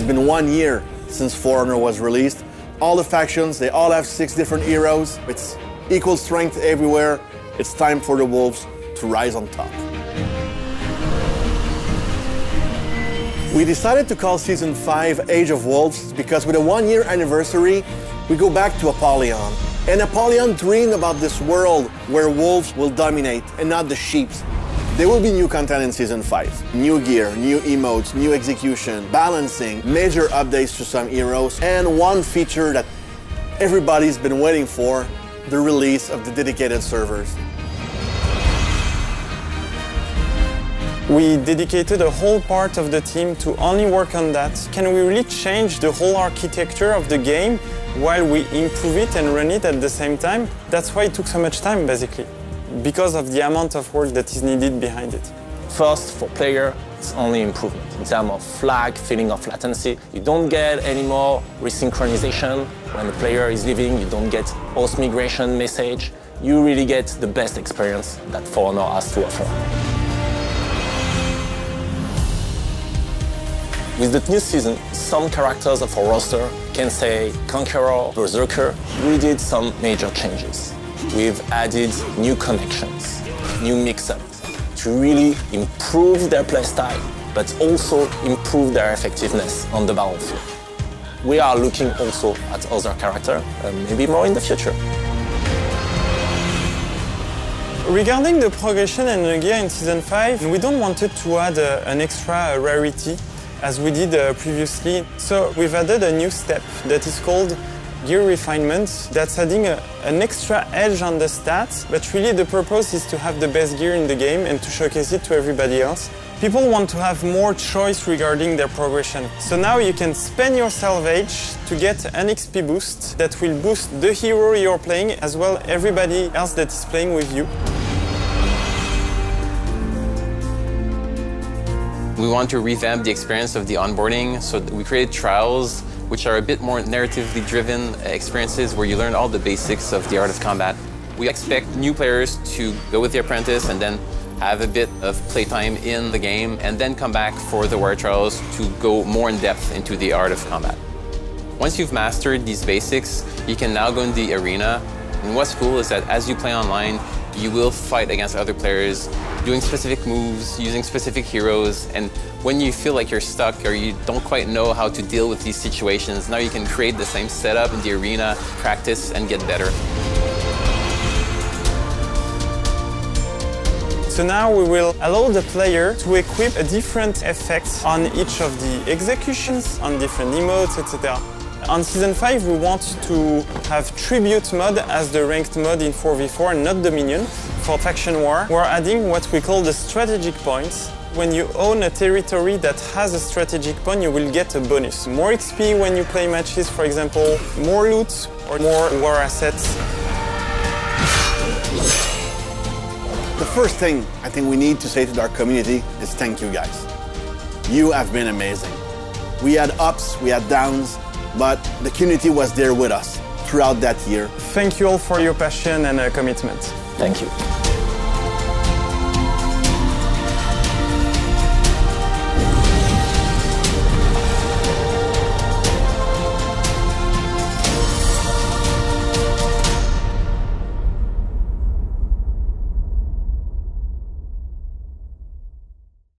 been 1 year since For Honor was released. All the factions, they all have 6 different heroes. It's equal strength everywhere. It's time for the Wolves to rise on top. We decided to call Season 5 Age of Wolves because with a 1-year anniversary, we go back to Apollyon. And Apollyon dreamed about this world where wolves will dominate and not the sheep. There will be new content in Season 5. New gear, new emotes, new execution, balancing, major updates to some heroes, and one feature that everybody's been waiting for, the release of the dedicated servers. We dedicated a whole part of the team to only work on that. Can we really change the whole architecture of the game while we improve it and run it at the same time? That's why it took so much time, basically, because of the amount of work that is needed behind it. First, for player, it's only improvement. In terms of flag, feeling of latency, you don't get any more resynchronization. When the player is leaving, you don't get host migration message. You really get the best experience that For Honor has to offer. With the new season, some characters of our roster can say Conqueror, Berserker. We did some major changes. We've added new connections, new mix-ups to really improve their playstyle, but also improve their effectiveness on the battlefield. We are looking also at other characters, maybe more in the future. Regarding the progression and the gear in Season 5, we don't want it to add an extra rarity as we did previously. So we've added a new step that is called Gear Refinements. That's adding an extra edge on the stats, but really the purpose is to have the best gear in the game and to showcase it to everybody else. People want to have more choice regarding their progression. So now you can spend your salvage to get an XP boost that will boost the hero you're playing as well everybody else that is playing with you. We want to revamp the experience of the onboarding, so we created trials, which are a bit more narratively driven experiences where you learn all the basics of the art of combat. We expect new players to go with the apprentice and then have a bit of playtime in the game and then come back for the war trials to go more in depth into the art of combat. Once you've mastered these basics, you can now go in the arena. And what's cool is that as you play online, you will fight against other players, doing specific moves, using specific heroes, and when you feel like you're stuck or you don't quite know how to deal with these situations, now you can create the same setup in the arena, practice, and get better. So now we will allow the player to equip a different effect on each of the executions, on different emotes, etc. On Season 5, we want to have Tribute mode as the ranked mode in 4v4, not Dominion. For Faction War, we're adding what we call the strategic points. When you own a territory that has a strategic point, you will get a bonus. More XP when you play matches, for example, more loot or more war assets. The first thing I think we need to say to our community is thank you guys. You have been amazing. We had ups, we had downs, but the community was there with us throughout that year. Thank you all for your passion and commitment. Thank you.